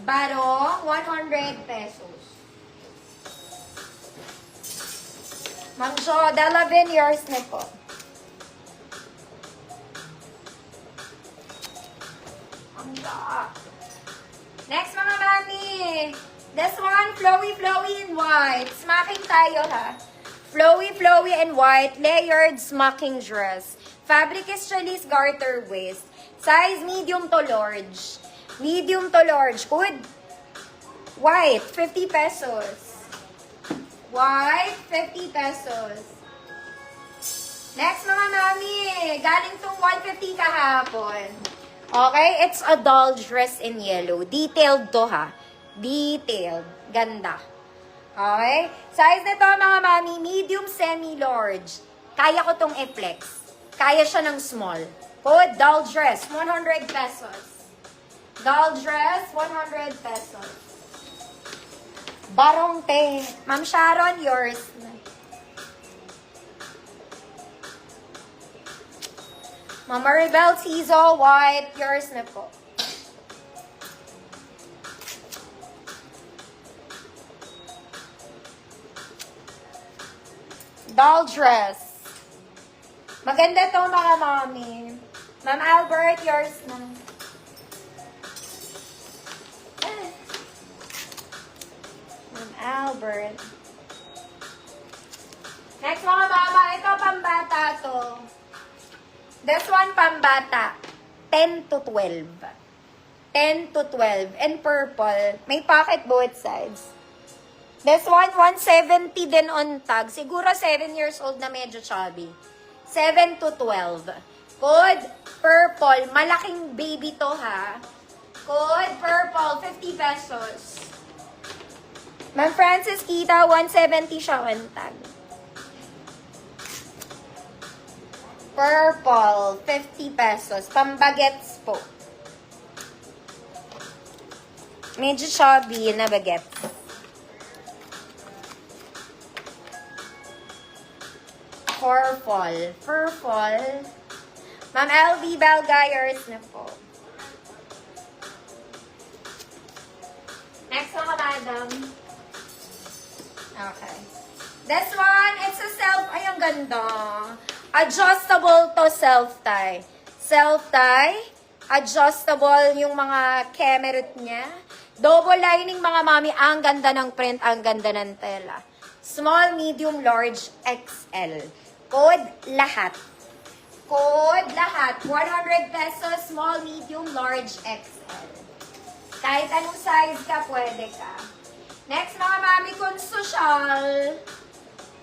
Barong, 100 pesos. Ma'am Jo, Delavin, yours na po. Next mga mami. This one, flowy, flowy and white. Smacking tayo ha. Flowy, flowy and white. Layered smacking dress. Fabric is Challis garter waist. Size medium to large. Medium to large. Good. White, 50 pesos. White, 50 pesos. Next mga mami. Galing tong 150 kahapon. Okay, it's a doll dress in yellow. Detailed to ha. Detailed. Ganda. Okay? Size nito mga mami, medium, semi-large. Kaya ko tong i-flex. Kaya siya ng small. Code, doll dress, 100 pesos. Doll dress, 100 pesos. Barong te. Ma'am Sharon, yours. Ma'am Maribel Tizo, white, yours na po. Doll dress. Maganda to mga mami. Ma'am Albert, yours na. Ma'am Albert. Next mga mama, ito pambata to. This one, pambata. 10 to 12. 10 to 12. And purple. May pocket both sides. This one, 170 din on tag. Siguro 7 years old na medyo chubby. 7 to 12. Code, purple. Malaking baby to ha. Code, purple. 50 pesos. Ma'am Francis Kita, 170 siya on tag. Purple, 50 pesos. Pambagets po. Medyo chubby na bagets. Purple. Purple. Ma'am LV Belgayers na po. Next mga madam. Okay. This one, it's a self, ay ang ganda. Adjustable to self-tie. Self-tie, adjustable yung mga kemerut niya. Double lining mga mami, ang ganda ng print, ang ganda ng tela. Small, medium, large, XL. Code, lahat. Code, lahat. 100 pesos, small, medium, large, XL. Kahit anong size ka, pwede ka. Next mga mami, kung social.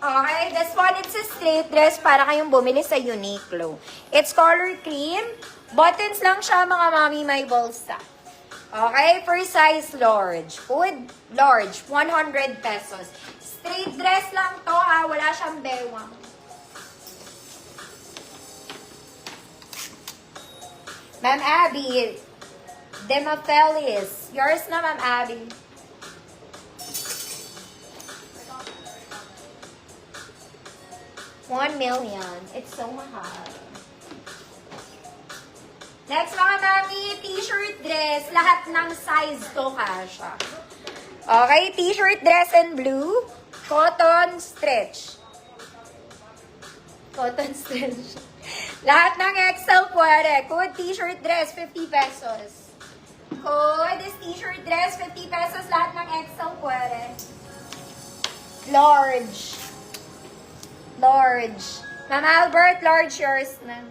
Okay, this one, it's a straight dress para kayong bumili sa Uniqlo. It's color cream. Buttons lang siya, mga mami, may bolsa. Okay, first size, large. Food, large, 100 pesos. Straight dress lang to, ha. Wala siyang bewang. Ma'am Abby, Demofelis. Yours na, Ma'am Abby. $1 million. It's so mahal. Next mga mami, t-shirt dress. Lahat ng size to kasha. Okay, t-shirt dress in blue. Cotton stretch. Cotton stretch. Lahat ng XL pwede. Code t-shirt dress, 50 pesos. Code is t-shirt dress, 50 pesos. Lahat ng XL pwede. Large. Large. Ma'am Albert, large yours na.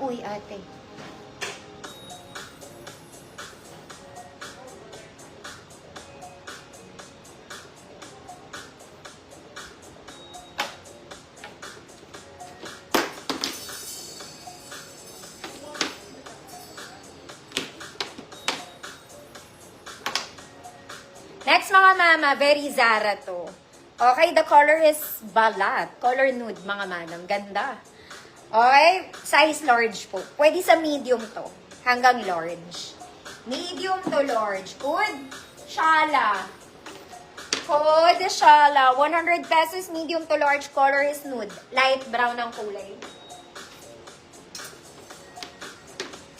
Uy, ate. Next mga mama, very Zara to. Okay, the color is balat. Color nude mga madam. Ganda. Okay, size large po. Pwede sa medium to. Hanggang large. Medium to large. Good. Shala. Code Shala. 100 pesos, medium to large. Color is nude. Light brown ang kulay.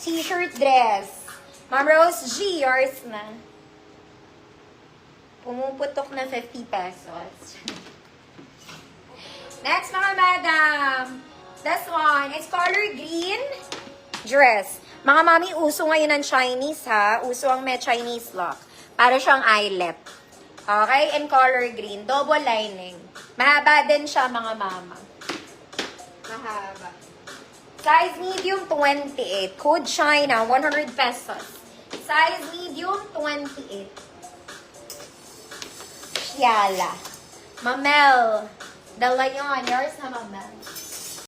T-shirt dress. Ma'am Rose G, yours na. Pumuputok na 50 pesos. Next, mga madam. This one, it's color green dress. Mga mami, uso ngayon ng Chinese, ha? Uso ang may Chinese look. Para siyang eyelet. Okay? In color green. Double lining. Mahaba din siya, mga mama. Mahaba. Size medium, 28. Code China, 100 pesos. Size medium, 28. Shiala. Mamel. Dala yun. Yours na, Mamel.